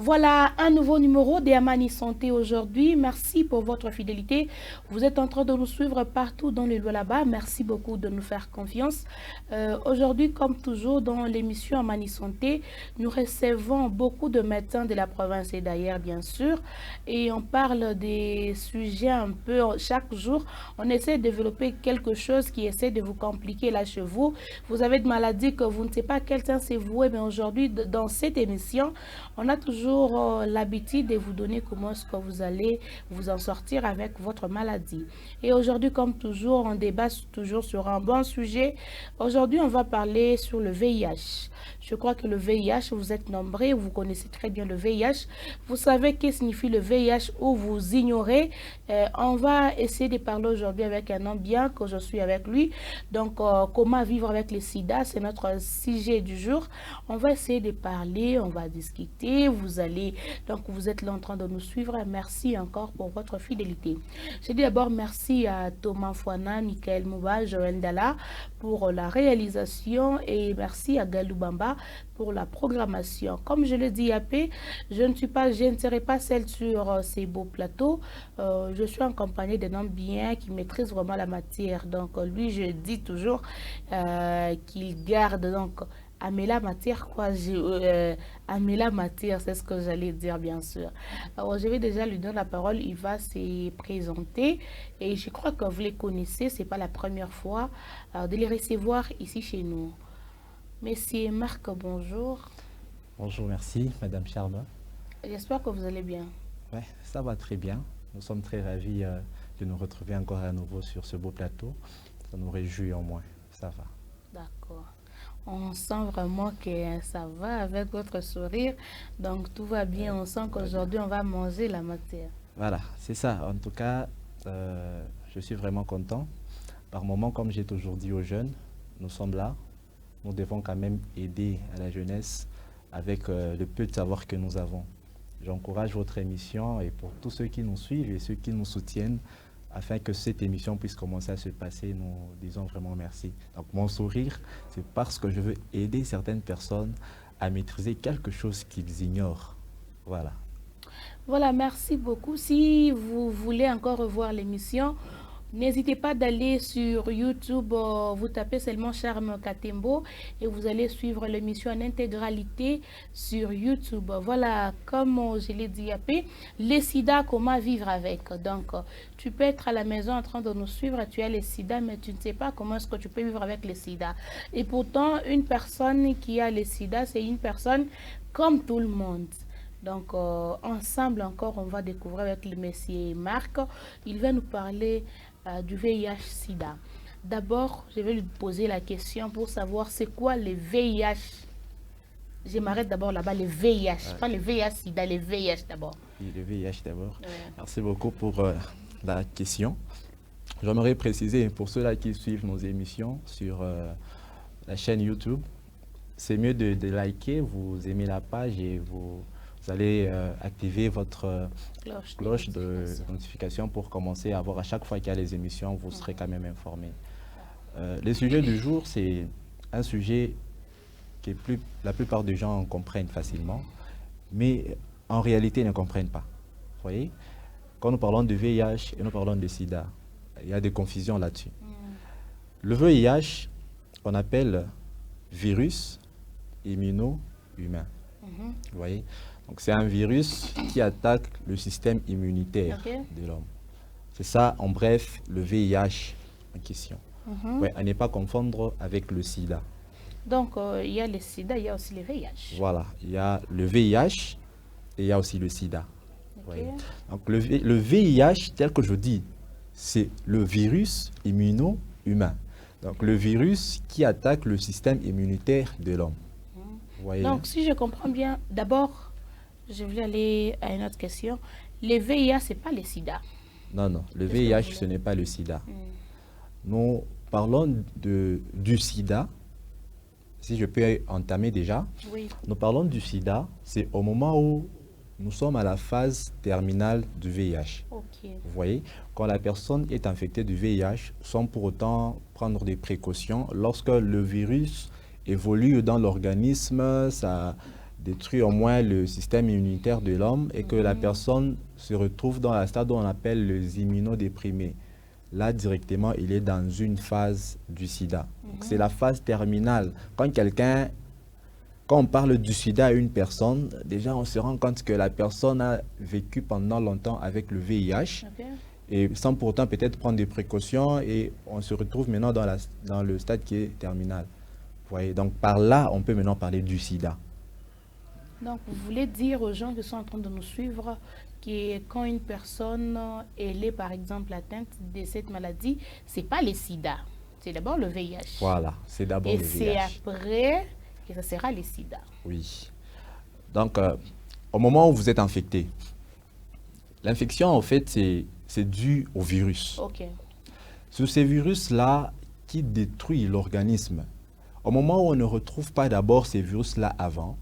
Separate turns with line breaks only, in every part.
Voilà un nouveau numéro des Amani Santé aujourd'hui. Merci pour votre fidélité. Vous êtes en train de nous suivre partout dans les lieux là-bas. Merci beaucoup de nous faire confiance. Aujourd'hui, comme toujours dans l'émission Amani Santé, nous recevons beaucoup de médecins de la province et d'ailleurs, bien sûr. Et on parle des sujets un peu chaque jour. On essaie de développer quelque chose qui essaie de vous compliquer là chez vous. Vous avez des maladies que vous ne savez pas quel temps c'est voué, mais aujourd'hui, dans cette émission, on a toujours l'habitude de vous donner comment est-ce que vous allez vous en sortir avec votre maladie. Et aujourd'hui, comme toujours, on débat toujours sur un bon sujet. Aujourd'hui, on va parler sur le VIH. Je crois que le VIH, vous êtes nombreux, vous connaissez très bien le VIH. Vous savez ce que signifie le VIH ou vous ignorez. On va essayer de parler aujourd'hui avec un homme bien que je suis avec lui. Donc, comment vivre avec le sida, c'est notre sujet du jour. On va essayer de parler, on va discuter. Donc, vous êtes là en train de nous suivre. Merci encore pour votre fidélité. Je dis d'abord merci à Thomas Fouana, Michael Mouba, Joël Dalla pour la réalisation et merci à Galou Bamba pour la programmation. Comme je le dis à P, je ne serai pas celle sur ces beaux plateaux. Je suis en compagnie d'un homme bien qui maîtrise vraiment la matière. Donc, lui, je dis toujours qu'il garde donc Améla matière, quoi. Améla matière, c'est ce que j'allais dire, bien sûr. Alors, je vais déjà lui donner la parole. Il va se présenter. Et je crois que vous les connaissez. Ce n'est pas la première fois de les recevoir ici chez nous. Monsieur Marc, bonjour.
Bonjour, merci, Madame Charma.
J'espère que vous allez bien.
Ouais, ça va très bien. Nous sommes très ravis de nous retrouver encore à nouveau sur ce beau plateau. Ça nous réjouit au moins. Ça va.
D'accord. On sent vraiment que ça va avec votre sourire. Donc, tout va bien. On sent qu'aujourd'hui, on va manger la matière.
Voilà, c'est ça. En tout cas, je suis vraiment content. Par moments, comme j'ai toujours dit aux jeunes, nous sommes là. Nous devons quand même aider à la jeunesse avec le peu de savoir que nous avons. J'encourage votre émission et pour tous ceux qui nous suivent et ceux qui nous soutiennent, afin que cette émission puisse commencer à se passer, nous disons vraiment merci. Donc mon sourire, c'est parce que je veux aider certaines personnes à maîtriser quelque chose qu'ils ignorent. Voilà.
Voilà, merci beaucoup. Si vous voulez encore revoir l'émission, n'hésitez pas d'aller sur YouTube, vous tapez seulement Charme Katembo et vous allez suivre l'émission en intégralité sur YouTube. Voilà, comme je l'ai dit, les sida, comment vivre avec. Donc, tu peux être à la maison en train de nous suivre, tu as les sida, mais tu ne sais pas comment est-ce que tu peux vivre avec les sida. Et pourtant, une personne qui a les sida, c'est une personne comme tout le monde. Donc, ensemble encore, on va découvrir avec le monsieur Marc. Il va nous parler du VIH-Sida. D'abord, je vais lui poser la question pour savoir c'est quoi le VIH. Je m'arrête d'abord là-bas, le VIH. Pas le VIH-Sida, le VIH d'abord.
Oui, le VIH d'abord.
Ouais.
Merci beaucoup pour la question. J'aimerais préciser pour ceux-là qui suivent nos émissions sur la chaîne YouTube, c'est mieux de liker, vous aimez la page et vous allez activer votre cloche de notification pour commencer à voir à chaque fois qu'il y a les émissions, vous serez quand même informé. Le sujet du jour, c'est un sujet que la plupart des gens comprennent facilement, mais en réalité ne comprennent pas. Vous voyez, quand nous parlons de VIH et nous parlons de SIDA, il y a des confusions là-dessus. Le VIH, on appelle virus immuno-humain. Vous voyez, donc c'est un virus qui attaque le système immunitaire de l'homme. C'est ça, en bref, le VIH en question. Ouais, à ne pas confondre avec le sida.
Donc, il y a le sida, il y a aussi le VIH.
Voilà, il y a le VIH et il y a aussi le sida.
Okay.
Donc, le VIH, tel que je dis, c'est le virus immuno-humain. Donc, le virus qui attaque le système immunitaire de l'homme.
Donc, si je comprends bien, d'abord, je vais aller à une autre question. Le VIH, ce n'est pas le sida.
Non, non, le VIH, ce n'est pas le sida. Nous parlons du sida, si je peux entamer déjà.
Oui.
Nous parlons du sida, c'est au moment où nous sommes à la phase terminale du VIH.
Okay.
Vous voyez, quand la personne est infectée du VIH, sans pour autant prendre des précautions, lorsque le virus évolue dans l'organisme, ça détruit au moins le système immunitaire de l'homme et que la personne se retrouve dans la stade qu'on appelle les immunodéprimés. Là, directement, il est dans une phase du sida. C'est la phase terminale. Quand on parle du sida à une personne, déjà, on se rend compte que la personne a vécu pendant longtemps avec le VIH.
Ok.
Et sans pour autant peut-être prendre des précautions, et on se retrouve maintenant dans le stade qui est terminal. Vous voyez, donc par là, on peut maintenant parler du sida.
Donc, vous voulez dire aux gens qui sont en train de nous suivre que quand une personne elle est, par exemple, atteinte de cette maladie, c'est pas le sida, c'est d'abord le VIH.
Voilà, c'est d'abord
Et
le
c'est
VIH.
après que ça sera le sida.
Oui. Donc, au moment où vous êtes infecté, l'infection, en fait, c'est dû au virus.
Ok.
C'est ces virus-là qui détruisent l'organisme. Au moment où on ne retrouve pas d'abord ces virus-là avant,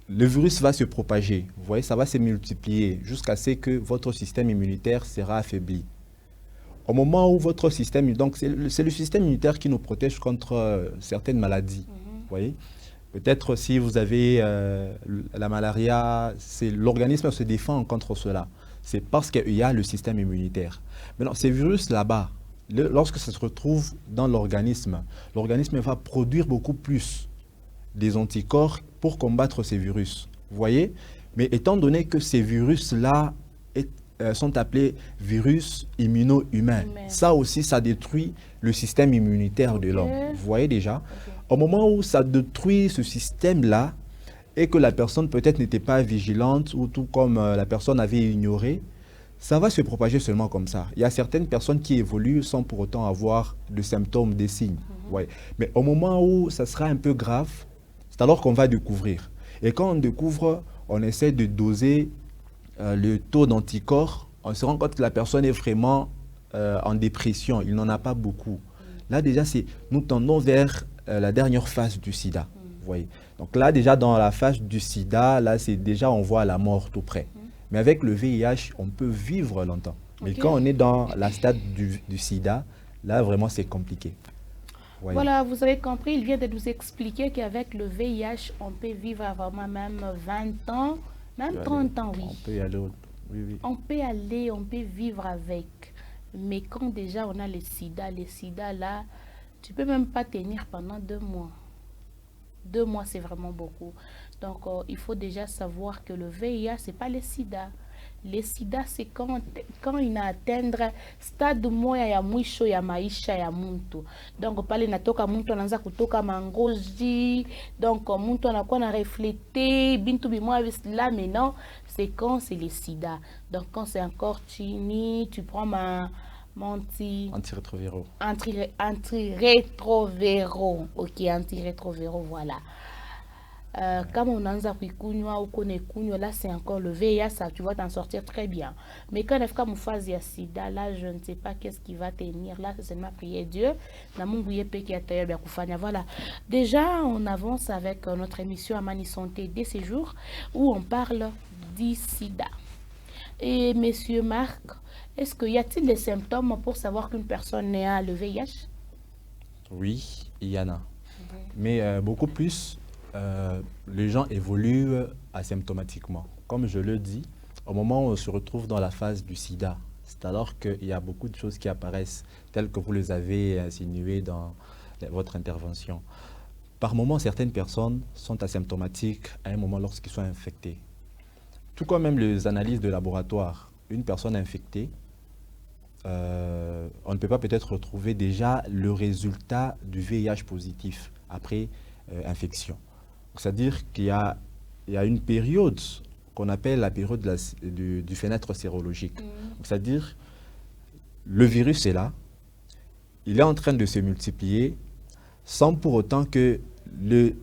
le virus va se propager. Vous voyez, ça va se multiplier jusqu'à ce que votre système immunitaire sera affaibli. Au moment où votre système, donc c'est le système immunitaire qui nous protège contre certaines maladies. Vous voyez, peut-être si vous avez la malaria, l'organisme se défend contre cela. C'est parce qu'il y a le système immunitaire. Maintenant, ces virus là-bas, lorsque ça se retrouve dans l'organisme va produire beaucoup plus des anticorps pour combattre ces virus. Vous voyez? Mais étant donné que ces virus-là sont appelés virus immuno-humains, ça aussi, ça détruit le système immunitaire de l'homme. Vous voyez déjà? Au moment où ça détruit ce système-là, et que la personne peut-être n'était pas vigilante, ou tout comme la personne avait ignoré, ça va se propager seulement comme ça. Il y a certaines personnes qui évoluent sans pour autant avoir de symptômes, des signes. Ouais. Mais au moment où ça sera un peu grave, c'est alors qu'on va découvrir. Et quand on découvre, on essaie de doser le taux d'anticorps. On se rend compte que la personne est vraiment en dépression. Il n'en a pas beaucoup. Là, déjà, nous tendons vers la dernière phase du sida. Vous voyez. Donc là, déjà, dans la phase du sida, là, c'est déjà, on voit la mort tout près. Mais avec le VIH, on peut vivre longtemps. Mais quand on est dans la stade du sida, là, vraiment, c'est compliqué. Voyez.
Voilà, vous avez compris, il vient de nous expliquer qu'avec le VIH, on peut vivre vraiment même 20 ans, même 30 ans, oui.
On peut y aller, oui, oui.
On peut aller, on peut vivre avec. Mais quand déjà on a le sida là, tu peux même pas tenir pendant 2 mois. 2 mois, c'est vraiment beaucoup. Donc, il faut déjà savoir que le VIH, ce n'est pas le sida. Le sida, c'est quand il atteindre stade moya ya mwisho ya maisha ya muntu. Donc, pale natoka muntu anaanza kutoka mangozi. Donc, muntu anakuwa na refléter bintu bimwa là, mais non, c'est quand c'est le sida. Donc, quand c'est encore chini, tu prends
antirétroviraux.
Antirétroviraux. Ok, antirétroviraux, voilà. Comme on a kuikunywa ou konekunywa, là c'est encore le VIH, ça tu vas t'en sortir très bien. Mais quand il y a une phase de sida, là je ne sais pas qu'est-ce qui va tenir. Là c'est seulement prier Dieu. Voilà. Déjà on avance avec notre émission Amani Santé dès ces jours où on parle du sida. Et monsieur Marc, est-ce qu'il y a-t-il des symptômes pour savoir qu'une personne a le VIH?
Oui, il y en a. Mais beaucoup plus, les gens évoluent asymptomatiquement. Comme je le dis, au moment où on se retrouve dans la phase du sida, c'est alors qu'il y a beaucoup de choses qui apparaissent, telles que vous les avez insinuées dans votre intervention. Par moment, certaines personnes sont asymptomatiques à un moment lorsqu'ils sont infectés. Tout comme même les analyses de laboratoire, une personne infectée, on ne peut pas peut-être retrouver déjà le résultat du VIH positif après infection. C'est-à-dire qu'il y a une période qu'on appelle la période du fenêtre sérologique. C'est-à-dire le virus est là, il est en train de se multiplier sans pour autant que les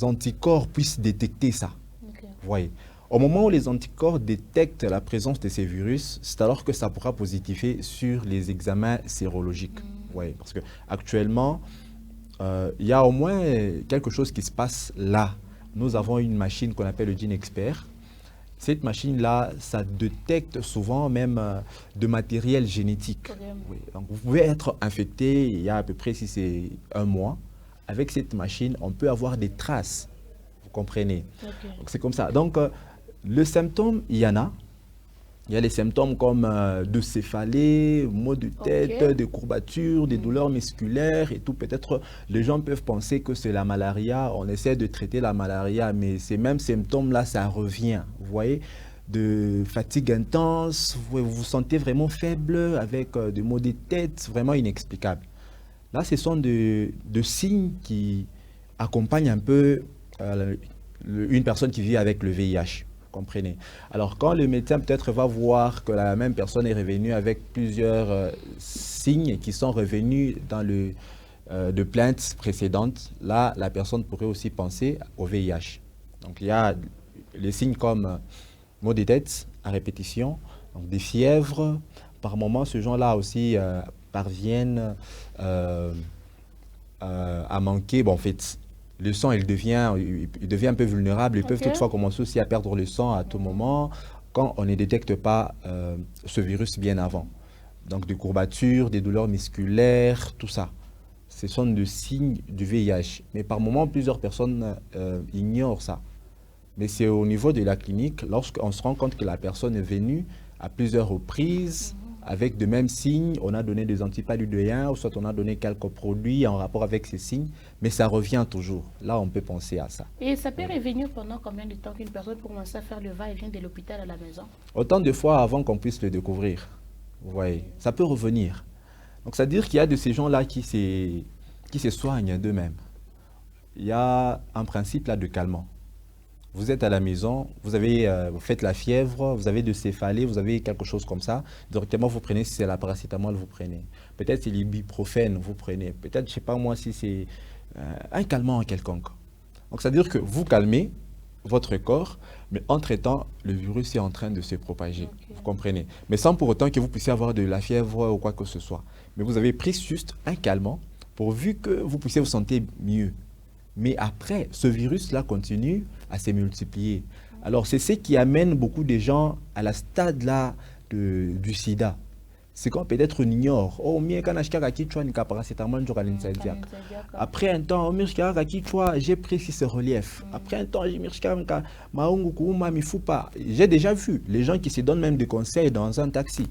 anticorps puissent détecter ça. Okay. Vous voyez. Au moment où les anticorps détectent la présence de ces virus, c'est alors que ça pourra positifier sur les examens sérologiques. Ouais, parce qu'actuellement, il y a au moins quelque chose qui se passe là. Nous avons une machine qu'on appelle le GeneXpert. Cette machine-là, ça détecte souvent même de matériel génétique. Oui. Donc vous pouvez être infecté il y a à peu près, si c'est 1 mois. Avec cette machine, on peut avoir des traces. Vous comprenez?
Ok.
C'est comme ça. Donc, le symptôme, il y en a. Il y a les symptômes comme de céphalée, maux de tête,
Ok.
des courbatures, des douleurs musculaires et tout. Peut-être les gens peuvent penser que c'est la malaria. On essaie de traiter la malaria, mais ces mêmes symptômes-là, ça revient. Vous voyez, de fatigue intense, vous vous sentez vraiment faible avec des maux de tête vraiment inexplicables. Là, ce sont de signes qui accompagnent un peu une personne qui vit avec le VIH. Comprenez. Alors, quand le médecin peut-être va voir que la même personne est revenue avec plusieurs signes qui sont revenus dans de plaintes précédentes, là, la personne pourrait aussi penser au VIH. Donc, il y a les signes comme maux de tête à répétition, donc des fièvres. Par moments, ce genre-là aussi parviennent à manquer. Bon, en fait, le sang, il devient un peu vulnérable. Ils peuvent toutefois commencer aussi à perdre le sang à tout moment quand on ne détecte pas ce virus bien avant. Donc, des courbatures, des douleurs musculaires, tout ça. Ce sont des signes du VIH. Mais par moment, plusieurs personnes ignorent ça. Mais c'est au niveau de la clinique, lorsqu'on se rend compte que la personne est venue à plusieurs reprises, avec de mêmes signes, on a donné des antipaludéens, ou soit on a donné quelques produits en rapport avec ces signes, mais ça revient toujours. Là, on peut penser à ça.
Et ça peut revenir pendant combien de temps qu'une personne peut commencer à faire le va-et-vient de l'hôpital à la maison?
Autant de fois avant qu'on puisse le découvrir. Vous voyez, ça peut revenir. Donc, c'est-à-dire qu'il y a de ces gens-là qui se soignent d'eux-mêmes. Il y a un principe là de calmant. Vous êtes à la maison, vous faites la fièvre, vous avez de céphalée, vous avez quelque chose comme ça. Directement, vous prenez, si c'est la paracétamol, vous prenez. Peut-être c'est l'ibuprofène, vous prenez. Peut-être, je ne sais pas moi, si c'est un calmant quelconque. Donc, c'est-à-dire que vous calmez votre corps, mais entre-temps, le virus est en train de se propager. Okay. Vous comprenez? Mais sans pour autant que vous puissiez avoir de la fièvre ou quoi que ce soit. Mais vous avez pris juste un calmant pourvu que vous puissiez vous sentir mieux. Mais après, ce virus-là continue à se multiplier. Alors, c'est ce qui amène beaucoup de gens à la stade là du sida. C'est quand peut-être on ignore. Oh, après un temps, j'ai pris ce relief. Après un temps, j'ai déjà vu les gens qui se donnent même des conseils dans un taxi.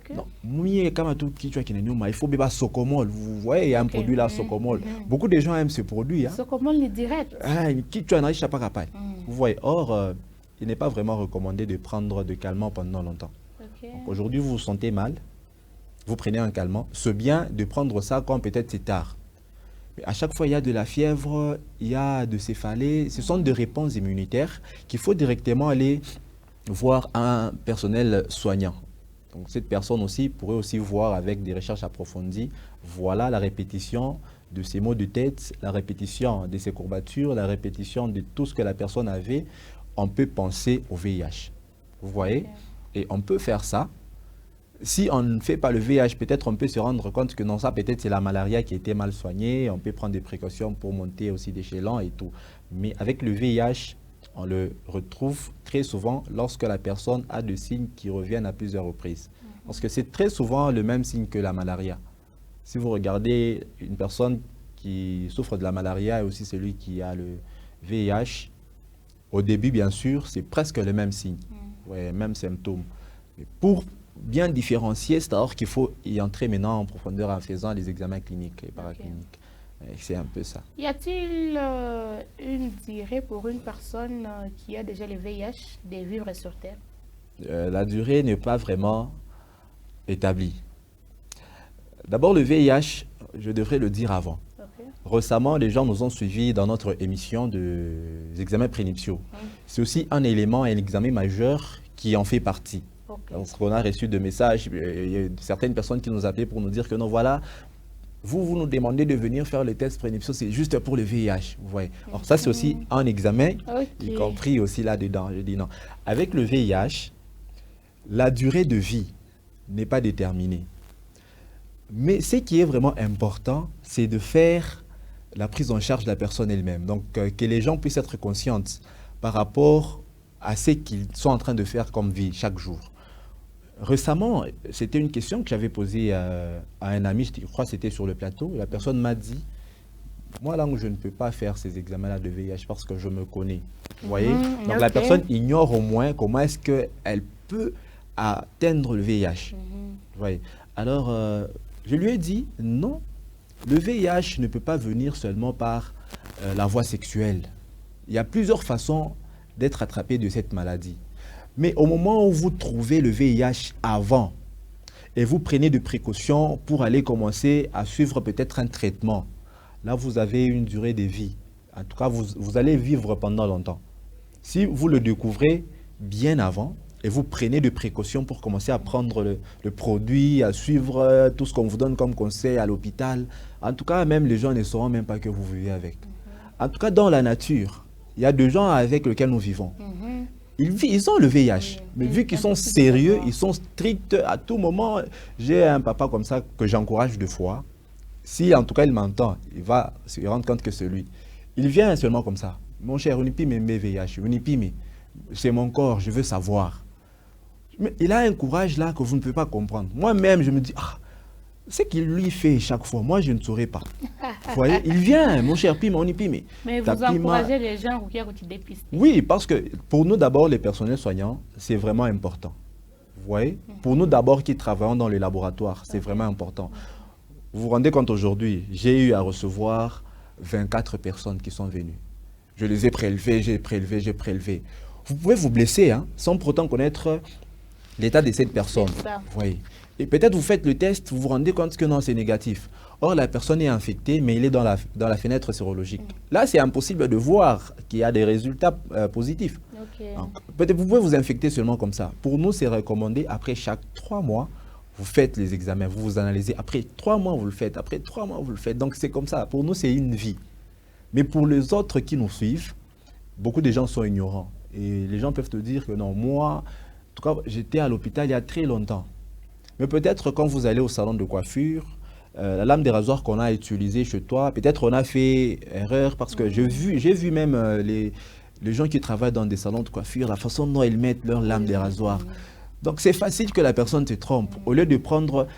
Il faut bien Socomol. Vous voyez, il y a un produit là, Socomol. Beaucoup de gens aiment ce produit.
Socomol, le direct.
Vous voyez, or, il n'est pas vraiment recommandé de prendre de calmant pendant longtemps. Aujourd'hui, vous vous sentez mal. Vous prenez un calmant, c'est bien de prendre ça quand peut-être c'est tard. Mais à chaque fois, il y a de la fièvre, il y a de céphalée. Ce sont des réponses immunitaires qu'il faut directement aller voir un personnel soignant. Donc cette personne aussi pourrait aussi voir avec des recherches approfondies, voilà la répétition de ces maux de tête, la répétition de ces courbatures, la répétition de tout ce que la personne avait. On peut penser au VIH. Vous voyez? Et on peut faire ça. Si on ne fait pas le VIH, peut-être on peut se rendre compte que non, ça peut-être c'est la malaria qui a été mal soignée. On peut prendre des précautions pour monter aussi d'échelon et tout. Mais avec le VIH, on le retrouve très souvent lorsque la personne a des signes qui reviennent à plusieurs reprises. Parce que c'est très souvent le même signe que la malaria. Si vous regardez une personne qui souffre de la malaria et aussi celui qui a le VIH, au début, bien sûr, c'est presque le même signe, ouais, même symptôme. Mais pour bien différencier, c'est-à-dire qu'il faut y entrer maintenant en profondeur en faisant les examens cliniques et paracliniques. C'est un peu ça.
Y a-t-il une durée pour une personne qui a déjà le VIH de vivre sur Terre?
La durée n'est pas vraiment établie. D'abord, le VIH, je devrais le dire avant. Récemment, les gens nous ont suivis dans notre émission des examens prénuptiaux. C'est aussi un élément, un examen majeur qui en fait partie. Donc, on a reçu des messages, il y a certaines personnes qui nous appelaient pour nous dire que non, voilà, vous nous demandez de venir faire le test prénuptiaux, c'est juste pour le VIH. Vous voyez. Alors ça, c'est aussi un examen, y compris aussi là-dedans. Je dis non. Avec le VIH, la durée de vie n'est pas déterminée. Mais ce qui est vraiment important, c'est de faire la prise en charge de la personne elle-même. Donc, que les gens puissent être conscients par rapport à ce qu'ils sont en train de faire comme vie chaque jour. Récemment, c'était une question que j'avais posée à un ami, je crois que c'était sur le plateau. La personne m'a dit, Moi, là où je ne peux pas faire ces examens-là de VIH parce que je me connais. Vous voyez? Donc, la personne ignore au moins comment est-ce qu'elle peut atteindre le VIH. Vous voyez? Alors, je lui ai dit, non, le VIH ne peut pas venir seulement par la voie sexuelle. Il y a plusieurs façons d'être attrapé de cette maladie. Mais au moment où vous trouvez le VIH avant et vous prenez des précautions pour aller commencer à suivre peut-être un traitement, là, vous avez une durée de vie. En tout cas, vous allez vivre pendant longtemps. Si vous le découvrez bien avant et vous prenez des précautions pour commencer à prendre le produit, à suivre tout ce qu'on vous donne comme conseil à l'hôpital, en tout cas, même les gens ne sauront même pas que vous vivez avec. En tout cas, dans la nature, il y a des gens avec lesquels nous vivons. Ils ont le VIH, mais vu qu'ils sont sérieux, ils sont stricts à tout moment. J'ai un papa comme ça que j'encourage de fois. Si en tout cas il m'entend, il va se rendre compte que c'est lui. Il vient seulement comme ça. Mon cher, on n'est plus mes VIH, on n'est plus mais c'est mon corps, je veux savoir. Mais il a un courage là que vous ne pouvez pas comprendre. Moi-même, je me dis, ah, ce qu'il lui fait chaque fois, moi je ne saurais pas. Vous voyez, il vient, mon cher Pima, on n'est plus
mais vous encouragez les gens qui ont été dépistés.
Oui, parce que pour nous d'abord, les personnels soignants, c'est vraiment important. Vous voyez, pour nous d'abord qui travaillons dans les laboratoires, c'est vraiment important. Vous vous rendez compte aujourd'hui, j'ai eu à recevoir 24 personnes qui sont venues. Je les ai prélevées, j'ai prélevé. Vous pouvez vous blesser hein, sans pour autant connaître l'état de cette personne. Vous voyez. Et peut-être vous faites le test, vous vous rendez compte que non, c'est négatif. Or, la personne est infectée, mais il est dans la fenêtre sérologique. Là, c'est impossible de voir qu'il y a des résultats positifs. Peut-être vous pouvez vous infecter seulement comme ça. Pour nous, c'est recommandé après chaque 3 mois. Vous faites les examens, vous vous analysez. Après 3 mois, vous le faites. Après 3 mois, vous le faites. Donc, c'est comme ça. Pour nous, c'est une vie. Mais pour les autres qui nous suivent, beaucoup de gens sont ignorants. Et les gens peuvent te dire que non, moi, en tout cas, j'étais à l'hôpital il y a très longtemps. Mais peut-être quand vous allez au salon de coiffure, la lame de rasoir qu'on a utilisée chez toi, peut-être on a fait erreur parce que j'ai vu même les gens qui travaillent dans des salons de coiffure, la façon dont ils mettent leur lame de rasoir. Donc c'est facile que la personne se trompe. Au lieu de prendre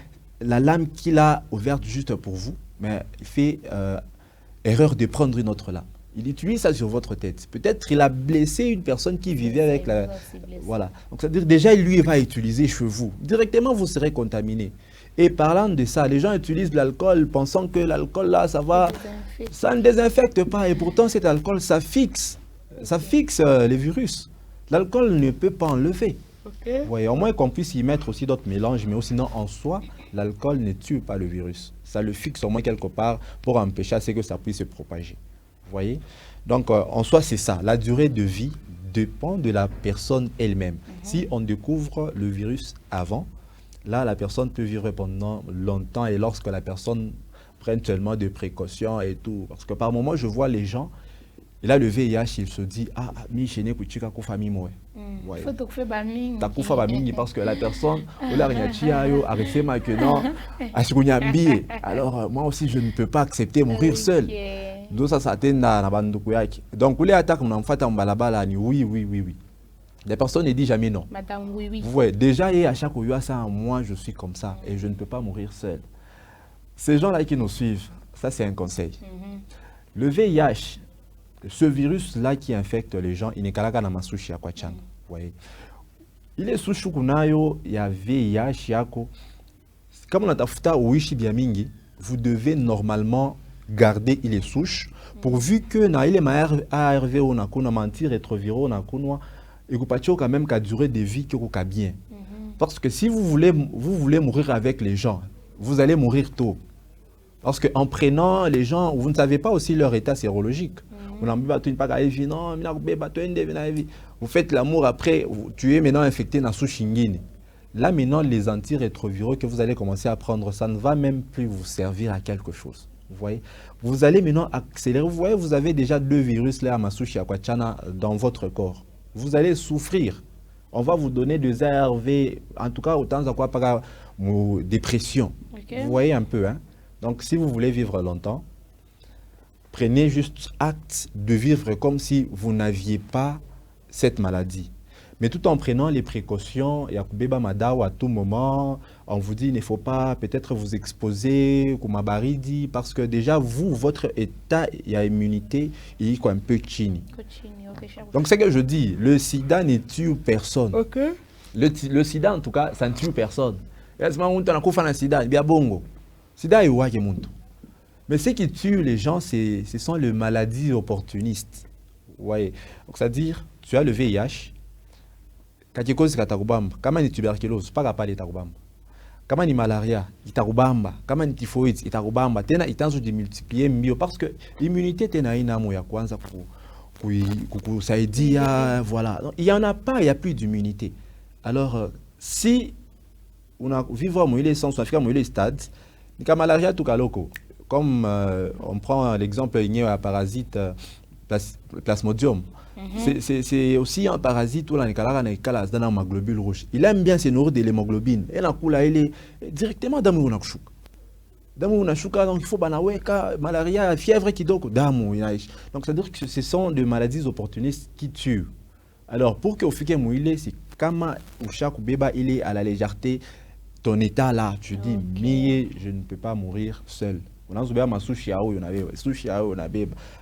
la lame qu'il a ouverte juste pour vous, mais il fait erreur de prendre une autre lame. Il utilise ça sur votre tête. Peut-être il a blessé une personne qui vivait avec la... Voilà. Donc c'est-à-dire déjà, lui, il va utiliser chez vous. Directement, vous serez contaminé. Et parlant de ça, les gens utilisent de l'alcool pensant que l'alcool là, ça va... Ça ne désinfecte pas. Et pourtant, cet alcool, ça fixe les virus. L'alcool ne peut pas enlever. Vous voyez, au moins qu'on puisse y mettre aussi d'autres mélanges, mais sinon en soi, l'alcool ne tue pas le virus. Ça le fixe au moins quelque part pour empêcher à ce que ça puisse se propager. Vous voyez? Donc, en soi, c'est ça. La durée de vie dépend de la personne elle-même. Si on découvre le virus avant, là, la personne peut vivre pendant longtemps et lorsque la personne prenne seulement des précautions et tout. Parce que par moment, je vois les gens, et là, le VIH, il se dit, ah, mi chéné kuchika kufa mi moe.
Faut que tu
ta kufa ba mingi parce que la personne, alors moi aussi, je ne peux pas accepter mourir seul. Donc ça atteint na banduku yake. Donc les attaques mnamfuata mbalabala ni oui. Les personnes ne disent jamais non.
Madame, oui.
Vous voyez, déjà et à chaque fois, moi je suis comme ça et je ne peux pas mourir seul. Ces gens-là qui nous suivent, ça c'est un conseil. Le VIH, ce virus-là qui infecte les gens, il n'est qu'à la masushi à Kwachan. Vous voyez. Il est sous Shukunayo, il y a VIH, yako. Comme on a tafuta uishi biamingi, vous devez normalement garder les souches pourvu que na ile ARV on a kuna mentir rétroviraux na kunwa et que patio quand même qu'à durée de vie que ka bien. Parce que si vous voulez mourir avec les gens, vous allez mourir tôt. Parce que en prenant les gens, vous ne savez pas aussi leur état sérologique. Vous faites l'amour après, tu es maintenant infecté dans Souchingine. Là maintenant, les antirétroviraux que vous allez commencer à prendre, ça ne va même plus vous servir à quelque chose. Vous voyez, vous allez maintenant accélérer. Vous voyez, vous avez déjà 2 virus là à Masushi Aquachana dans votre corps. Vous allez souffrir. On va vous donner des ARV, en tout cas autant de quoi par dépression. Vous voyez un peu, hein? Donc si vous voulez vivre longtemps, prenez juste acte de vivre comme si vous n'aviez pas cette maladie. Mais tout en prenant les précautions, et à Kubeba Madawa à tout moment, on vous dit il ne faut pas peut-être vous exposer, Kumabaridi, parce que déjà, vous, votre état et immunité, il est un peu chini. Donc, c'est ce que je dis, le sida ne tue personne.
Ok.
Le sida, en tout cas, ça ne tue personne. Sida est ouaké muntu. Mais ce qui tue les gens, ce sont les maladies opportunistes. Ouais. Donc, c'est-à-dire, tu as le VIH, kama ni tuberculose, pas capable itakubamba. Kama ni malaria, itakubamba. Kama ni typhoïde, itakubamba. Tena itanzo de multiplier mbio parce que l'immunité tena ina mo ya kwanza kusaidia, voilà. Donc, il y en a pas, il y a plus d'immunité. Alors si on a vivre mo ile sans Afrique mo ile stade, ni kama malaria tout kaloko. Comme on prend l'exemple il y a un parasite Plasmodium. C'est aussi un parasite où dans ma globule rouge. Il aime bien se nourrir de l'hémoglobine. Et la coula, il est directement dans mon chouka. Dans mon chouka, donc il faut banaweka, malaria, fièvre qui donc dans. Donc c'est-à-dire que ce sont des maladies opportunistes qui tuent. Alors pour que au fike mouilé, c'est comme ou chaque bébé il est à la légèreté, ton état là, tu dis, mais je ne peux pas mourir seul.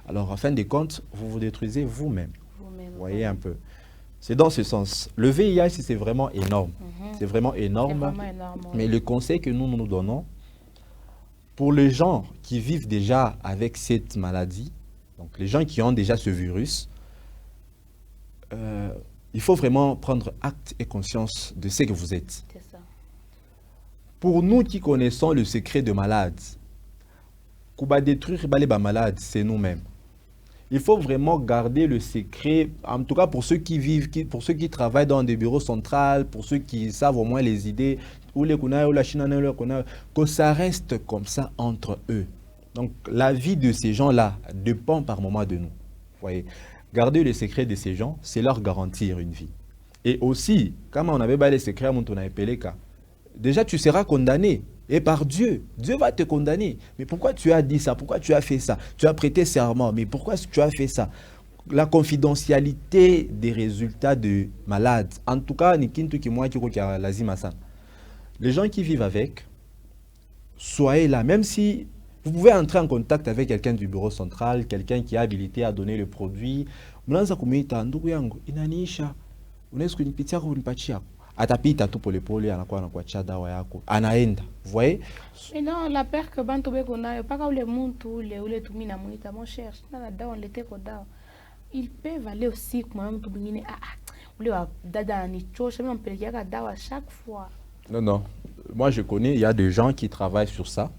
Alors en fin de compte, vous vous détruisez vous-même. Vous voyez un peu. C'est dans ce sens. Le VIH, c'est vraiment énorme. C'est vraiment énorme. Mais le conseil que nous donnons, pour les gens qui vivent déjà avec cette maladie, donc les gens qui ont déjà ce virus, il faut vraiment prendre acte et conscience de ce que vous êtes.
C'est ça.
Pour nous qui connaissons le secret de malade, pour détruire les malades, c'est nous-mêmes. Il faut vraiment garder le secret, en tout cas pour ceux qui vivent, pour ceux qui travaillent dans des bureaux centrales, pour ceux qui savent au moins les idées, ou les Kuna, ou la Chine, que ça reste comme ça entre eux. Donc la vie de ces gens-là dépend par moment de nous. Vous voyez, garder le secret de ces gens, c'est leur garantir une vie. Et aussi, comme on avait les secrets à Montona et Peleka, déjà tu seras condamné. Et par Dieu, Dieu va te condamner. Mais pourquoi tu as dit ça? Pourquoi tu as fait ça? Tu as prêté serment, mais pourquoi tu as fait ça? La confidentialité des résultats de malades. En tout cas, les gens qui vivent avec, soyez là. Même si vous pouvez entrer en contact avec quelqu'un du bureau central, quelqu'un qui est habilité à donner le produit. Atapita tu polepole anakuwa anakuachia dawa yako anaenda, vous voyez.
Mais non, la peur que bantu beko nayo paka ule muntu ule tumina muita mon cher na dawa lete ko dawa, ils peuvent aller aussi kwa mtu mwingine ule wa dada ni chosha mimi mpelekea dawa chaque fois. Non,
moi je connais, il y a des gens qui travaillent sur ça.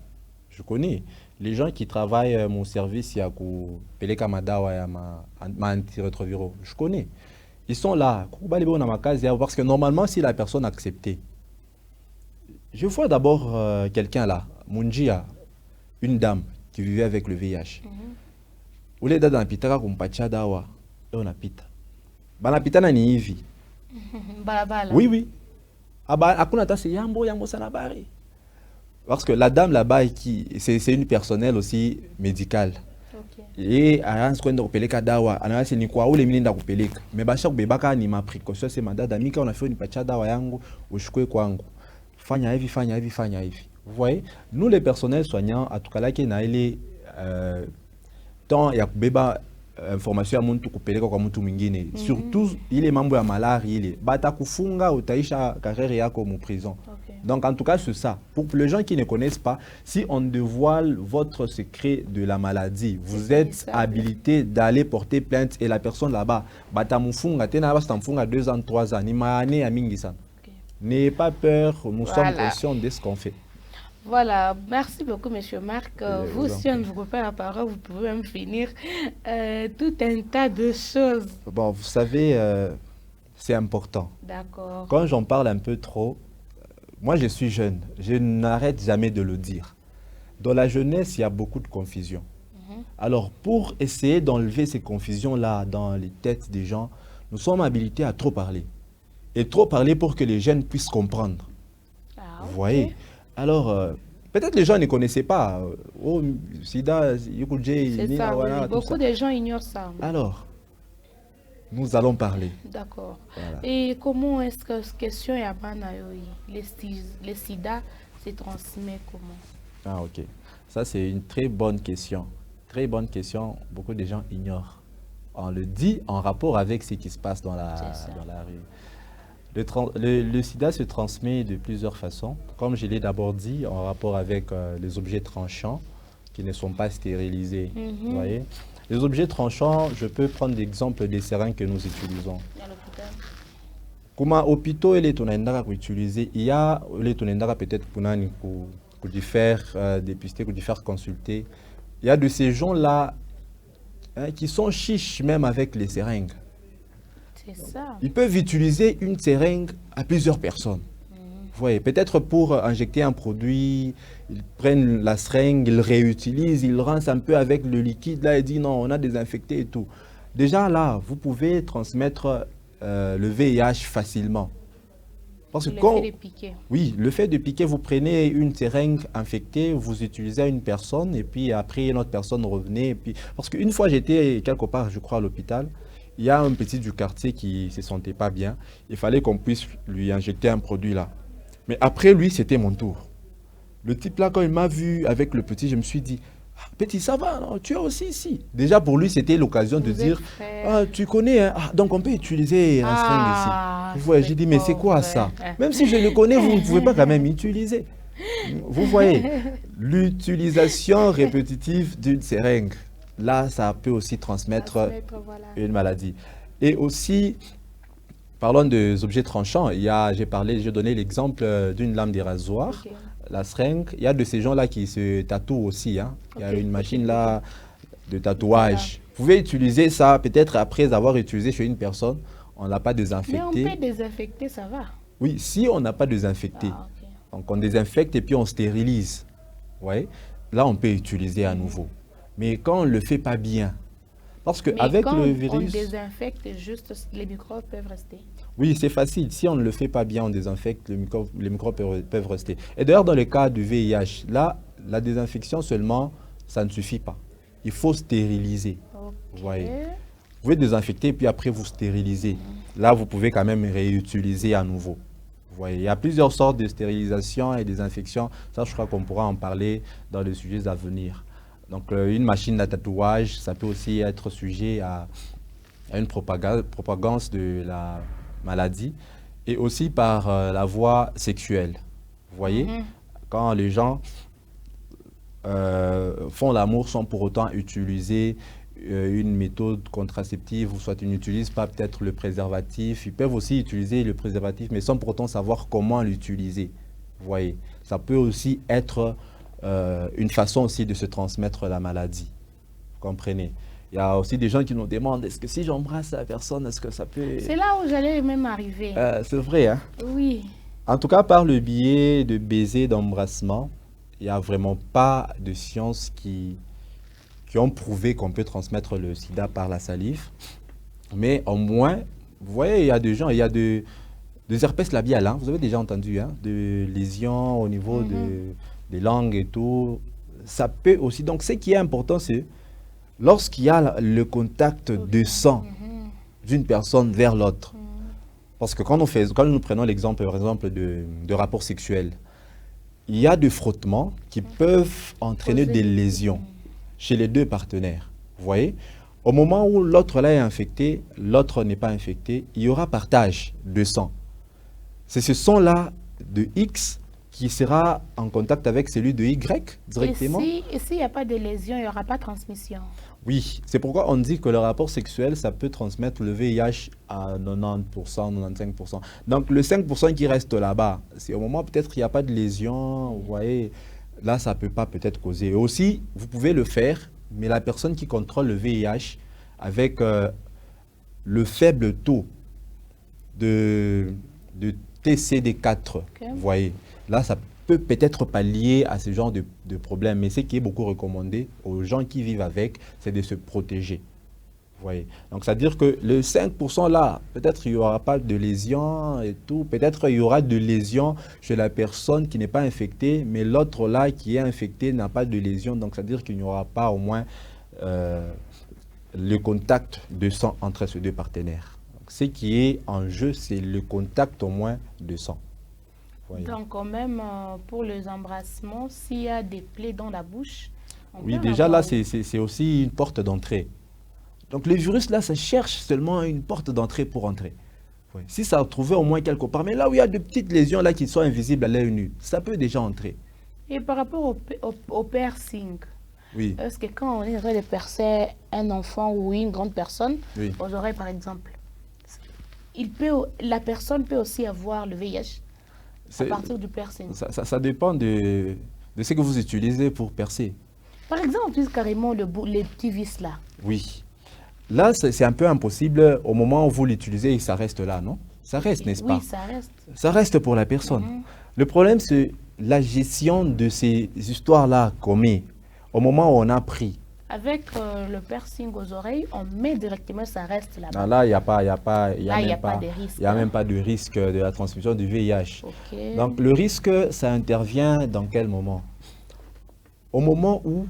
Je connais les gens qui travaillent mon service ya ku peleka madawa ya ma antirétroviraux. Je connais. Ils sont là, parce que normalement, si la personne acceptait, je vois d'abord quelqu'un là, Munjia, une dame qui vivait avec le VIH. Où les dames pitaka kumpacha dawa, on a pita. Bana pita na ni hivi. Oui, oui. Akuna ta c'est yambo sanabari. Parce que la dame là-bas, c'est une personnelle aussi médicale. Et à kwenda kupeleka dawa anawasi ni kwa ule mlinda kupeleka mebasha kubebaka ni ma précaution c'est madada mika unafanya nipacha dawa yangu ushukue kwangu fanya hivi vous voyez, nous les personnels soignants atukalaki na ile temps ya kubeba information ya muntu kupeleka kwa mtu mwingine surtout ile mambo ya malaria ile bata kufunga utaisha carrière yako mu prison. Donc en tout cas c'est ça. Pour les gens qui ne connaissent pas, si on dévoile votre secret de la maladie, vous êtes habilité d'aller porter plainte et la personne là-bas bata mufunga tena basta mfunga 2 ans 3 ans ni maane ya mingi sana. N'ayez pas peur, nous sommes conscients de ce qu'on fait.
Voilà, merci beaucoup, Monsieur Marc. Vous, si on ne vous coupe la parole, vous pouvez même finir tout un tas de choses.
Bon, vous savez, c'est important.
D'accord.
Quand j'en parle un peu trop, moi je suis jeune, je n'arrête jamais de le dire. Dans la jeunesse, il y a beaucoup de confusion. Alors, pour essayer d'enlever ces confusions-là dans les têtes des gens, nous sommes habilités à trop parler. Et trop parler pour que les jeunes puissent comprendre. Vous voyez? Alors, peut-être les gens ne connaissaient pas. Oh, Sida,
c'est ça, oui. Beaucoup de gens ignorent ça.
Alors, nous allons parler.
D'accord.
Voilà.
Et comment est-ce que cette question est le sida se transmet comment?
Ah, ok. Ça, c'est une très bonne question. Très bonne question. Beaucoup de gens ignorent. On le dit en rapport avec ce qui se passe dans la rue. Le sida se transmet de plusieurs façons. Comme je l'ai d'abord dit, en rapport avec les objets tranchants qui ne sont pas stérilisés. Vous voyez? Les objets tranchants, je peux prendre l'exemple des seringues que nous utilisons. Comme hôpitaux, il y a peut-être pour faire dépister, pour faire consulter. Il y a de ces gens-là qui sont chiches même avec les seringues.
C'est ça.
Ils peuvent utiliser une seringue à plusieurs personnes. Vous voyez, peut-être pour injecter un produit, ils prennent la seringue, ils réutilisent, ils rincent un peu avec le liquide, là, ils disent non, on a désinfecté et tout. Déjà là, vous pouvez transmettre le VIH facilement. Parce que
fait de piquer.
Oui, le fait de piquer, vous prenez une seringue infectée, vous utilisez à une personne, et puis après, une autre personne revenait. Et puis... Parce qu'une fois, j'étais quelque part, je crois, à l'hôpital, il y a un petit du quartier qui ne se sentait pas bien. Il fallait qu'on puisse lui injecter un produit là. Mais après lui, c'était mon tour. Le type là, quand il m'a vu avec le petit, je me suis dit, ah, petit, ça va, non, tu es aussi ici. Déjà pour lui, c'était l'occasion de dire, ah, tu connais, hein? Ah, donc on peut utiliser la seringue ici. Vous voyez, j'ai dit, mais c'est quoi ça? Même si je le connais, vous ne pouvez pas quand même utiliser. Vous voyez, l'utilisation répétitive d'une seringue, là, ça peut aussi transmettre une maladie. Et aussi, parlons des objets tranchants. J'ai donné l'exemple d'une lame de rasoir, la seringue. Il y a de ces gens-là qui se tatouent aussi. Hein. Il y a une machine là de tatouage. Vous pouvez utiliser ça peut-être après avoir utilisé chez une personne. On ne l'a pas désinfecté.
Mais on peut désinfecter, ça va?
Oui, si on n'a pas désinfecté. Donc on désinfecte et puis on stérilise. Ouais. Là, on peut utiliser à nouveau. Mais quand on ne le fait pas bien, parce qu'avec le virus...
on désinfecte, juste les microbes peuvent rester.
Oui, c'est facile. Si on ne le fait pas bien, on désinfecte, les microbes peuvent rester. Et d'ailleurs, dans le cas du VIH, là, la désinfection seulement, ça ne suffit pas. Il faut stériliser. Vous voyez. Vous pouvez désinfecter, puis après, vous stérilisez. Là, vous pouvez quand même réutiliser à nouveau. Vous voyez. Il y a plusieurs sortes de stérilisation et désinfection. Ça, je crois qu'on pourra en parler dans les sujets à venir. Donc, une machine à tatouage, ça peut aussi être sujet à une propagande de la maladie et aussi par la voie sexuelle. Vous voyez, quand les gens font l'amour sans pour autant utiliser une méthode contraceptive, ou soit ils n'utilisent pas peut-être le préservatif, ils peuvent aussi utiliser le préservatif, mais sans pour autant savoir comment l'utiliser. Vous voyez, ça peut aussi être une façon aussi de se transmettre la maladie. Vous comprenez? Il y a aussi des gens qui nous demandent, est-ce que si j'embrasse la personne, est-ce que ça peut...
C'est là où j'allais même arriver.
C'est vrai, hein?
Oui.
En tout cas, par le biais de baisers, d'embrassement, il n'y a vraiment pas de sciences qui ont prouvé qu'on peut transmettre le sida par la salive. Mais au moins, vous voyez, il y a des gens, il y a des herpès labiales, hein? Vous avez déjà entendu, hein? De lésions au niveau des langues et tout. Ça peut aussi... Donc, ce qui est important, c'est lorsqu'il y a le contact de sang d'une personne vers l'autre. Parce que quand nous prenons l'exemple, par exemple, de rapports sexuels, il y a des frottements qui peuvent entraîner des lésions chez les deux partenaires. Vous voyez? Au moment où l'autre là est infecté, l'autre n'est pas infecté, il y aura partage de sang. C'est ce sang-là de X qui sera en contact avec celui de Y directement.
Et s'il n'y a pas de lésion, il n'y aura pas de transmission.
Oui, c'est pourquoi on dit que le rapport sexuel, ça peut transmettre le VIH à 90%, 95%. Donc le 5% qui reste là-bas, c'est au moment peut-être qu'il n'y a pas de lésion, vous voyez, là ça ne peut pas peut-être causer. Et aussi, vous pouvez le faire, mais la personne qui contrôle le VIH avec le faible taux de TCD4, vous voyez, là ça peut peut-être pallier à ce genre de problème, mais ce qui est beaucoup recommandé aux gens qui vivent avec, c'est de se protéger. Vous voyez. Donc, c'est-à-dire que le 5% là, peut-être il n'y aura pas de lésions et tout, peut-être il y aura de lésions chez la personne qui n'est pas infectée, mais l'autre là qui est infecté n'a pas de lésions, donc c'est-à-dire qu'il n'y aura pas au moins le contact de sang entre ces deux partenaires. Donc, ce qui est en jeu, c'est le contact au moins de sang. Voyez.
Donc, quand même, pour les embrassements, s'il y a des plaies dans la bouche,
oui, déjà là, c'est aussi une porte d'entrée. Donc, le virus, là, ça cherche seulement une porte d'entrée pour entrer. Oui. Si ça a trouvé au moins quelque part, mais là où il y a de petites lésions là qui sont invisibles à l'œil nu, ça peut déjà entrer.
Et par rapport au piercing,
oui.
Est-ce que quand on est en train de percer un enfant ou une grande personne,
oui.
aux oreilles par exemple, la personne peut aussi avoir le VIH à partir du piercing?
Ça dépend de ce que vous utilisez pour percer.
Par exemple, on utilise carrément les petits vis là.
Oui. Là, c'est un peu impossible au moment où vous l'utilisez et ça reste là, non? Ça reste, n'est-ce pas?
Oui, ça reste.
Ça reste pour la personne. Le problème, c'est la gestion de ces histoires-là qu'on met au moment où on a pris.
Avec le piercing aux oreilles, on met directement, ça reste là-bas.
Ah, là, il n'y a pas
de risque.
Il n'y a même pas de risque de la transmission du VIH.
Okay.
Donc, le risque, ça intervient dans quel moment? Au moment où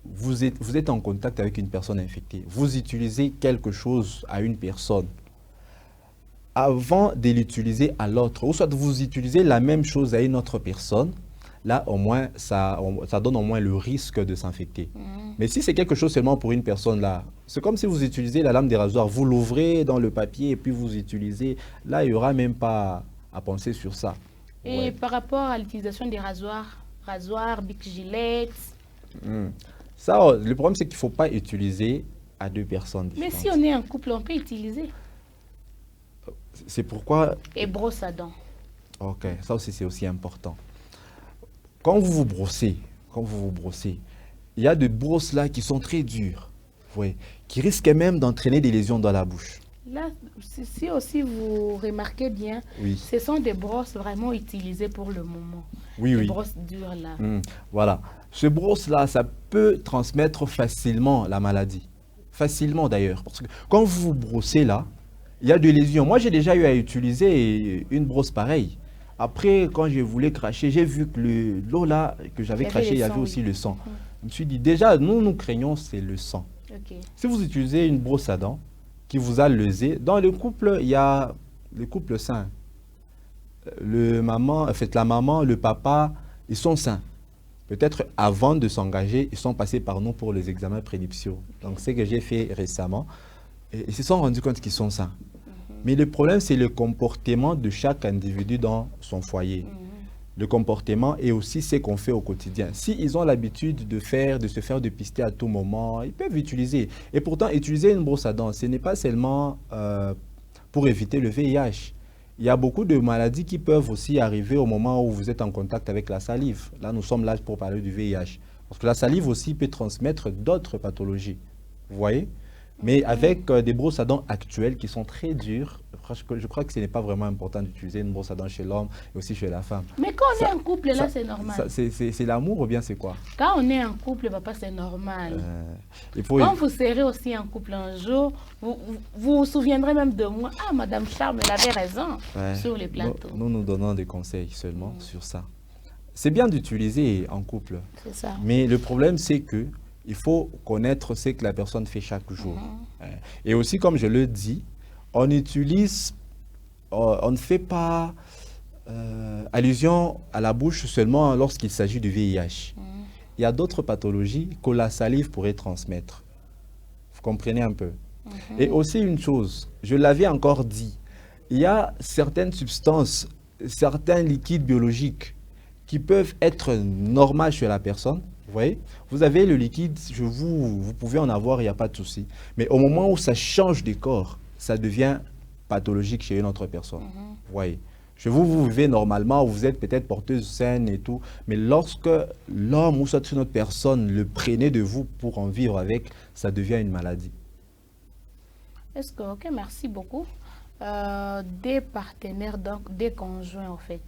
vous êtes en contact avec une personne infectée, vous utilisez quelque chose à une personne avant de l'utiliser à l'autre, ou soit vous utilisez la même chose à une autre personne, là au moins ça donne au moins le risque de s'infecter. Mais si c'est quelque chose seulement pour une personne là, c'est comme si vous utilisez la lame des rasoirs, vous l'ouvrez dans le papier et puis vous utilisez, là il n'y aura même pas à penser sur ça.
Et par rapport à l'utilisation des rasoirs, Bic Gillette.
Ça, le problème, c'est qu'il ne faut pas utiliser à deux personnes différentes.
Mais si on est en couple, on peut utiliser.
C'est pourquoi...
Et brosse à dents.
Ok, ça aussi, c'est aussi important. Quand vous vous brossez, il y a des brosses là qui sont très dures, qui risquent même d'entraîner des lésions dans la bouche.
Là, si aussi vous remarquez bien, ce sont des brosses vraiment utilisées pour le moment.
Oui.
Brosses dures là.
Voilà. Ce brosse-là, ça peut transmettre facilement la maladie. Facilement d'ailleurs. Parce que quand vous vous brossez là, il y a des lésions. Moi, j'ai déjà eu à utiliser une brosse pareille. Après, quand je voulais cracher, j'ai vu que l'eau là que j'avais craché, il y avait aussi le sang. Je me suis dit, déjà, nous craignons, c'est le sang. Si vous utilisez une brosse à dents qui vous a lésé, dans le couple, il y a le couple sain. La maman, le papa, ils sont sains. Peut-être avant de s'engager, ils sont passés par nous pour les examens prénuptiaux. Donc, c'est ce que j'ai fait récemment. Et ils se sont rendus compte qu'ils sont sains. Mais le problème, c'est le comportement de chaque individu dans son foyer. Le comportement et aussi ce qu'on fait au quotidien. S'ils ont l'habitude de se faire dépister à tout moment, ils peuvent utiliser. Et pourtant, utiliser une brosse à dents, ce n'est pas seulement pour éviter le VIH. Il y a beaucoup de maladies qui peuvent aussi arriver au moment où vous êtes en contact avec la salive. Là, nous sommes là pour parler du VIH. Parce que la salive aussi peut transmettre d'autres pathologies. Vous voyez? Mais avec des brosses à dents actuelles qui sont très dures, je crois que ce n'est pas vraiment important d'utiliser une brosse à dents chez l'homme et aussi chez la femme.
Mais quand on est en couple, là, c'est normal.
C'est l'amour ou bien c'est quoi?
Quand on est en couple, papa, c'est normal.
Quand
vous serez aussi en couple un jour, vous vous souviendrez même de moi. Ah, Madame Charme, elle avait raison sur les plateaux.
Nous donnons des conseils seulement sur ça. C'est bien d'utiliser en couple.
C'est ça.
Mais le problème, c'est que il faut connaître ce que la personne fait chaque jour. Et aussi, comme je le dis, on ne fait pas allusion à la bouche seulement lorsqu'il s'agit du VIH. Il y a d'autres pathologies que la salive pourrait transmettre. Vous comprenez un peu? Et aussi une chose, je l'avais encore dit, il y a certaines substances, certains liquides biologiques qui peuvent être normaux chez la personne. Vous voyez, vous avez le liquide, vous pouvez en avoir, il n'y a pas de souci. Mais au moment où ça change de corps, ça devient pathologique chez une autre personne. Vous voyez, chez vous, vous vivez normalement, vous êtes peut-être porteuse saine et tout. Mais lorsque l'homme ou soit une autre personne le prenait de vous pour en vivre avec, ça devient une maladie.
Est-ce que, ok, merci beaucoup. Des partenaires, donc des conjoints en fait.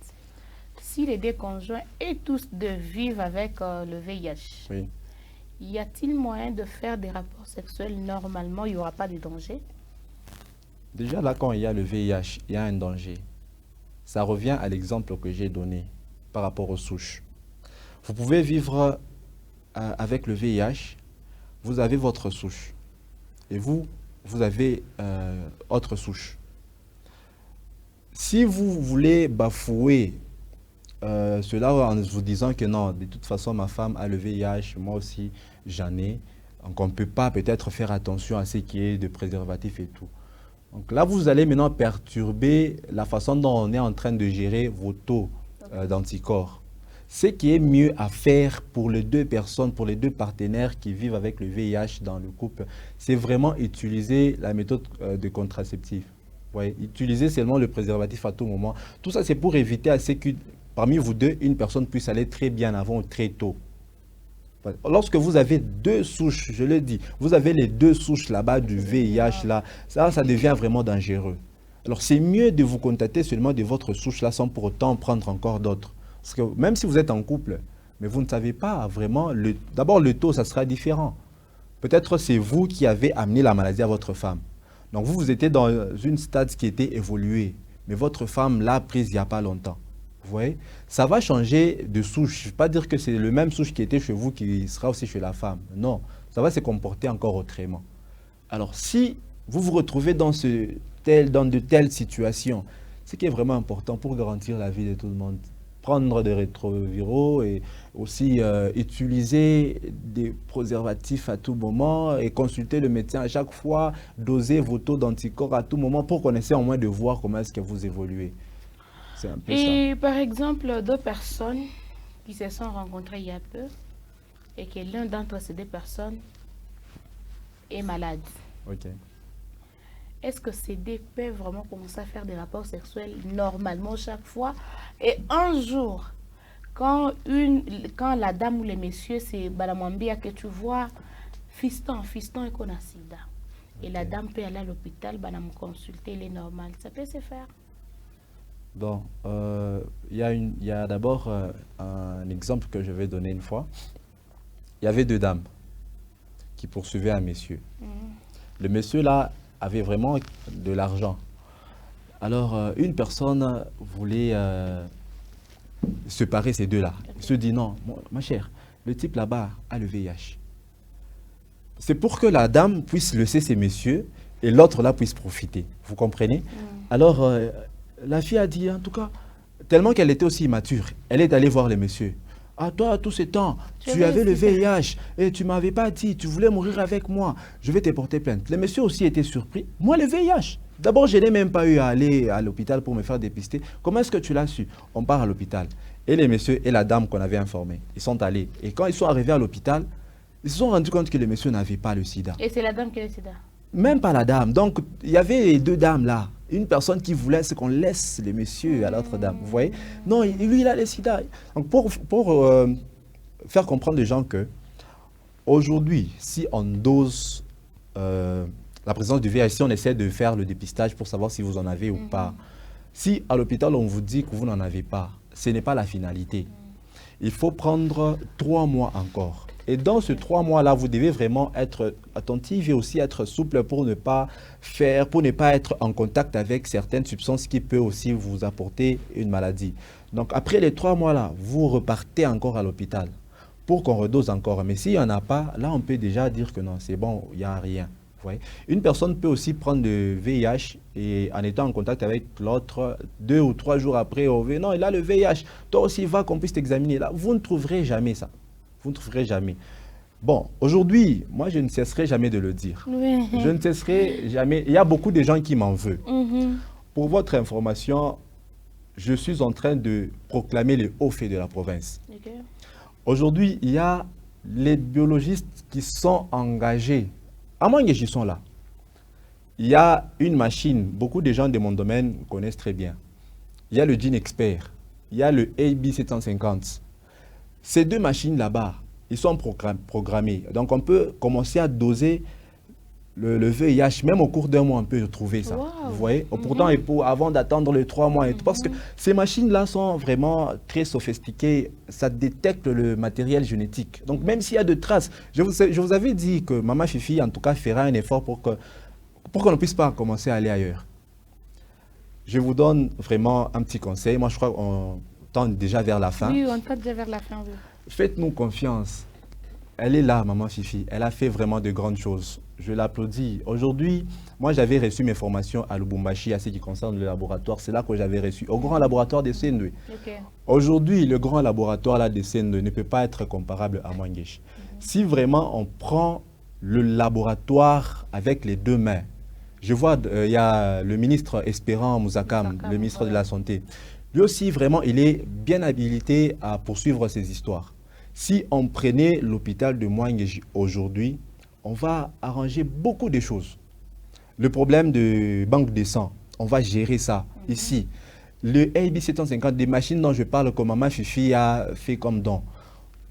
Si les deux conjoints et tous de vivre avec le VIH, y a-t-il moyen de faire des rapports sexuels normalement? Il n'y aura pas de danger?
Déjà là, quand il y a le VIH, il y a un danger. Ça revient à l'exemple que j'ai donné par rapport aux souches. Vous pouvez vivre avec le VIH, vous avez votre souche. et vous, vous avez autre souche. Si vous voulez bafouer cela en vous disant que non, de toute façon, ma femme a le VIH, moi aussi, j'en ai. Donc, on ne peut pas peut-être faire attention à ce qui est de préservatif et tout. Donc là, vous allez maintenant perturber la façon dont on est en train de gérer vos taux d'anticorps. Ce qui est mieux à faire pour les deux personnes, pour les deux partenaires qui vivent avec le VIH dans le couple, c'est vraiment utiliser la méthode de contraceptif. Ouais, utiliser seulement le préservatif à tout moment. Tout ça, c'est pour éviter à ce que parmi vous deux, une personne puisse aller très bien avant ou très tôt. Lorsque vous avez deux souches, je le dis, vous avez les deux souches là-bas du VIH, là, ça devient vraiment dangereux. Alors, c'est mieux de vous contacter seulement de votre souche là sans pour autant prendre encore d'autres. Parce que même si vous êtes en couple, mais vous ne savez pas vraiment, d'abord le taux, ça sera différent. Peut-être c'est vous qui avez amené la maladie à votre femme. Donc, vous étiez dans une stade qui était évoluée, mais votre femme l'a prise il n'y a pas longtemps. Vous voyez, ça va changer de souche. Je ne veux pas dire que c'est le même souche qui était chez vous qui sera aussi chez la femme. Non, ça va se comporter encore autrement. Alors, si vous vous retrouvez dans de telles situations, ce qui est vraiment important pour garantir la vie de tout le monde, prendre des rétroviraux et aussi utiliser des préservatifs à tout moment et consulter le médecin à chaque fois, doser vos taux d'anticorps à tout moment pour qu'on essaie au moins de voir comment est-ce que vous évoluez. C'est un peu
Et
ça.
par exemple, deux personnes qui se sont rencontrées il y a peu et que l'un d'entre ces deux personnes est malade.
Ok.
Est-ce que ces deux peuvent vraiment commencer à faire des rapports sexuels normalement chaque fois? Et un jour, quand la dame ou le monsieur, c'est Balamambia que tu vois, fiston et qu'on a sida. Et la dame peut aller à l'hôpital, me consulter, il est normal. Ça peut se faire.
Bon, il y a d'abord un exemple que je vais donner une fois. Il y avait deux dames qui poursuivaient un monsieur. Le monsieur là avait vraiment de l'argent. Alors, une personne voulait séparer ces deux-là. Il se dit non, ma chère, le type là-bas a le VIH. C'est pour que la dame puisse laisser ces messieurs et l'autre là puisse profiter. Vous comprenez? Alors, la fille a dit, en tout cas, tellement qu'elle était aussi immature, elle est allée voir les messieurs. Ah, toi, tous ces temps, tu avais le VIH et tu ne m'avais pas dit, tu voulais mourir avec moi, je vais te porter plainte. Les messieurs aussi étaient surpris. Moi, le VIH. D'abord, je n'ai même pas eu à aller à l'hôpital pour me faire dépister. Comment est-ce que tu l'as su? On part à l'hôpital. Et les messieurs et la dame qu'on avait informés, ils sont allés. Et quand ils sont arrivés à l'hôpital, ils se sont rendus compte que les messieurs n'avaient pas le sida.
Et c'est la dame qui a le sida?
Même pas la dame. Donc, il y avait les deux dames là. Une personne qui voulait qu'on laisse les messieurs à l'autre dame. Vous voyez? Non, lui, il a le sida. Donc, pour faire comprendre aux gens que, aujourd'hui, si on dose la présence du VIH, si on essaie de faire le dépistage pour savoir si vous en avez ou pas, si à l'hôpital, on vous dit que vous n'en avez pas, ce n'est pas la finalité. Il faut prendre 3 mois encore. Et dans ces 3 mois-là, vous devez vraiment être attentif et aussi être souple pour ne pas être en contact avec certaines substances qui peuvent aussi vous apporter une maladie. Donc après les 3 mois-là, vous repartez encore à l'hôpital pour qu'on redose encore. Mais s'il n'y en a pas, là on peut déjà dire que non, c'est bon, il n'y a rien. Vous voyez? Une personne peut aussi prendre le VIH et en étant en contact avec l'autre, 2 ou 3 jours après, non, il a le VIH, toi aussi va qu'on puisse t'examiner. Là, vous ne trouverez jamais ça. Vous ne trouverez jamais. Bon, aujourd'hui, moi, je ne cesserai jamais de le dire.
Oui.
Je ne cesserai jamais. Il y a beaucoup de gens qui m'en veulent. Pour votre information, je suis en train de proclamer les hauts faits de la province.
Okay.
Aujourd'hui, il y a les biologistes qui sont engagés. À moins qu'ils sont là. Il y a une machine, beaucoup de gens de mon domaine connaissent très bien. Il y a le Gene Expert. Il y a le AB750. Ces deux machines là-bas, ils sont programmés. Donc, on peut commencer à doser le VIH, même au cours d'un mois, on peut trouver ça.
Wow.
Vous voyez? Pourtant, avant d'attendre les 3 mois. Parce que ces machines-là sont vraiment très sophistiquées. Ça détecte le matériel génétique. Donc, même s'il y a de traces, je vous avais dit que Maman Fifi, en tout cas, fera un effort pour qu'on ne puisse pas commencer à aller ailleurs. Je vous donne vraiment un petit conseil. Moi, je crois qu'on tend déjà vers la fin.
Oui, on tend déjà vers la fin. Oui.
Faites-nous confiance. Elle est là, maman Fifi. Elle a fait vraiment de grandes choses. Je l'applaudis. Aujourd'hui, moi, j'avais reçu mes formations à Lubumbashi, à ce qui concerne le laboratoire. C'est là que j'avais reçu, au grand laboratoire de Sendwe.
Ok.
Aujourd'hui, le grand laboratoire là, de Sendwe ne peut pas être comparable à Mwangechi. Si vraiment on prend le laboratoire avec les deux mains, je vois, il y a le ministre Espérant Mouzakam, le ministre de la Santé. Lui aussi, vraiment, il est bien habilité à poursuivre ces histoires. Si on prenait l'hôpital de Mwangechi aujourd'hui, on va arranger beaucoup de choses. Le problème de banque de sang, on va gérer ça ici. Le AB 750, des machines dont je parle, comme Maman Fifi a fait comme don.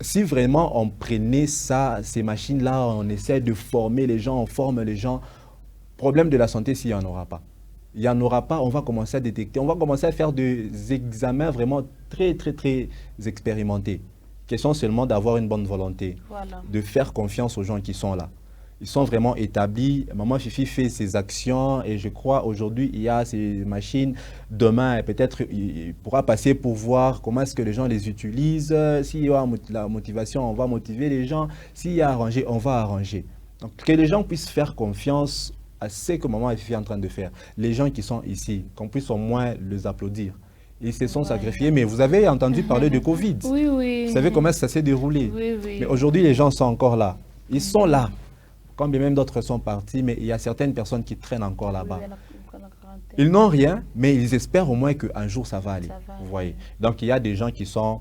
Si vraiment on prenait ça, ces machines-là, on essaie de former les gens, on forme les gens, problème de la santé, s'il n'y en aura pas. Il n'y en aura pas, on va commencer à détecter, on va commencer à faire des examens vraiment très expérimentés. Question seulement d'avoir une bonne volonté, de faire confiance aux gens qui sont là. Ils sont vraiment établis. Maman Fifi fait ses actions et je crois aujourd'hui il y a ces machines. Demain peut-être il pourra passer pour voir comment est-ce que les gens les utilisent. S'il y a la motivation, on va motiver les gens. S'il y a arrangé, on va arranger. Donc que les gens puissent faire confiance à ce que Maman Fifi est en train de faire. Les gens qui sont ici, qu'on puisse au moins les applaudir. Ils se sont sacrifiés, mais vous avez entendu parler de Covid.
Oui, oui.
Vous savez comment ça s'est déroulé.
Oui, oui.
Mais aujourd'hui, les gens sont encore là. Ils sont là. Quand bien même d'autres sont partis, mais il y a certaines personnes qui traînent encore là-bas. Ils n'ont rien, mais ils espèrent au moins qu'un jour ça va aller. Vous voyez. Donc il y a des gens qui sont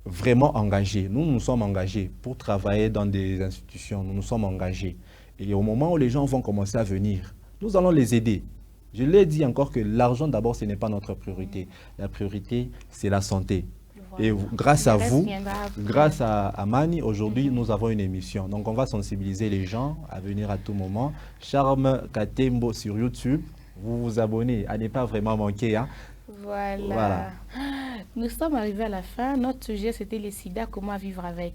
vraiment engagés. Nous, nous sommes engagés pour travailler dans des institutions. Nous nous sommes engagés. Et au moment où les gens vont commencer à venir, nous allons les aider. Je l'ai dit encore que l'argent, d'abord, ce n'est pas notre priorité. La priorité, c'est la santé. Et grâce à vous, grâce à Mani, aujourd'hui, nous avons une émission. Donc, on va sensibiliser les gens à venir à tout moment. Charme Katembo sur YouTube. Vous vous abonnez à ne pas vraiment manquer. Hein.
Voilà. Nous sommes arrivés à la fin. Notre sujet, c'était le sida, comment vivre avec.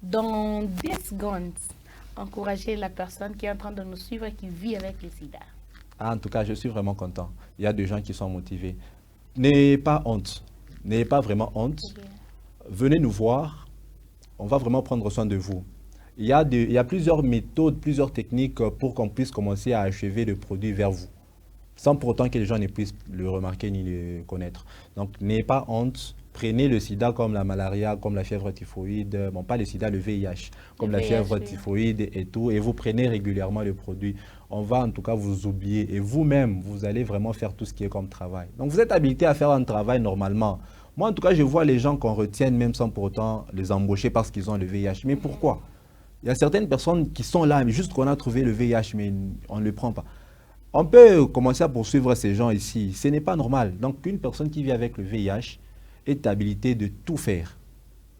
Dans 10 secondes, encourager la personne qui est en train de nous suivre et qui vit avec le sida.
Ah, en tout cas, je suis vraiment content. Il y a des gens qui sont motivés. N'ayez pas honte. N'ayez pas vraiment honte. Venez nous voir. On va vraiment prendre soin de vous. Il y a plusieurs méthodes, plusieurs techniques pour qu'on puisse commencer à achever le produit vers vous. Sans pour autant que les gens ne puissent le remarquer ni le connaître. Donc, n'ayez pas honte. Prenez le sida comme la malaria, comme la fièvre typhoïde. Bon, pas le sida, le VIH. Comme la fièvre typhoïde et tout. Et vous prenez régulièrement le produit. On va en tout cas vous oublier. Et vous-même, vous allez vraiment faire tout ce qui est comme travail. Donc, vous êtes habilité à faire un travail normalement. Moi, en tout cas, je vois les gens qu'on retienne même sans pour autant les embaucher parce qu'ils ont le VIH. Mais pourquoi? Il y a certaines personnes qui sont là, mais juste qu'on a trouvé le VIH, mais on ne le prend pas. On peut commencer à poursuivre ces gens ici. Ce n'est pas normal. Donc, une personne qui vit avec le VIH est habilitée de tout faire.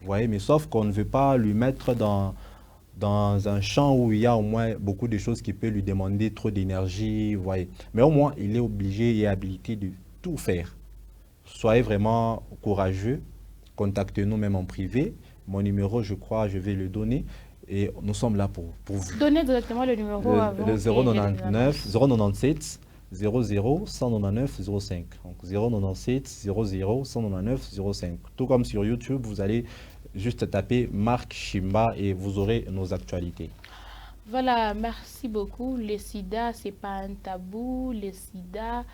Vous voyez, mais sauf qu'on ne veut pas lui mettre dans un champ où il y a au moins beaucoup de choses qui peuvent lui demander trop d'énergie. Vous voyez. Mais au moins, il est obligé et habilité de tout faire. Soyez vraiment courageux, contactez-nous même en privé. Mon numéro, je crois, je vais le donner et nous sommes là pour vous.
Donnez directement le numéro avant.
Le 097 00 199 05. Donc 097 00 199 05. Tout comme sur YouTube, vous allez juste taper Marc Chimba et vous aurez nos actualités.
Voilà, merci beaucoup. Le sida, ce n'est pas un tabou. Le sida,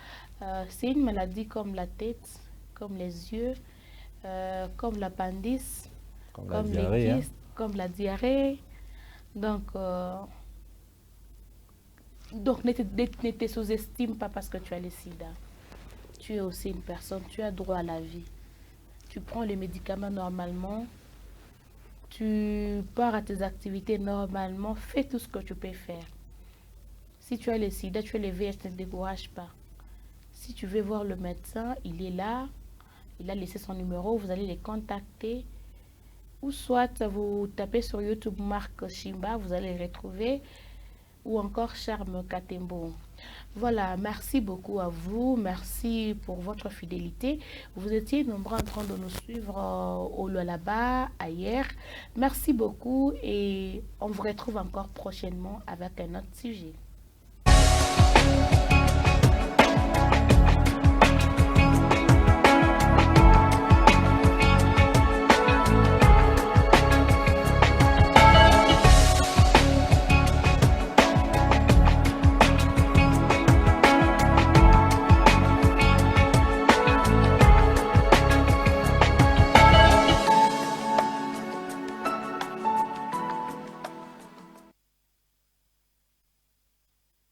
c'est une maladie comme la tête, comme les yeux, comme l'appendice, comme les kystes, comme la diarrhée. Donc ne te sous-estime pas parce que tu as le sida. Tu es aussi une personne, tu as droit à la vie. Tu prends les médicaments normalement. Tu pars à tes activités normalement, fais tout ce que tu peux faire. Si tu as le sida, tu as le VIH, ne te décourage pas. Si tu veux voir le médecin, il est là, il a laissé son numéro, vous allez les contacter. Ou soit vous tapez sur YouTube Marc Chimba, vous allez les retrouver. Ou encore Charme Katembo. Voilà, merci beaucoup à vous, merci pour votre fidélité. Vous étiez nombreux en train de nous suivre au Lualaba, ailleurs. Merci beaucoup et on vous retrouve encore prochainement avec un autre sujet.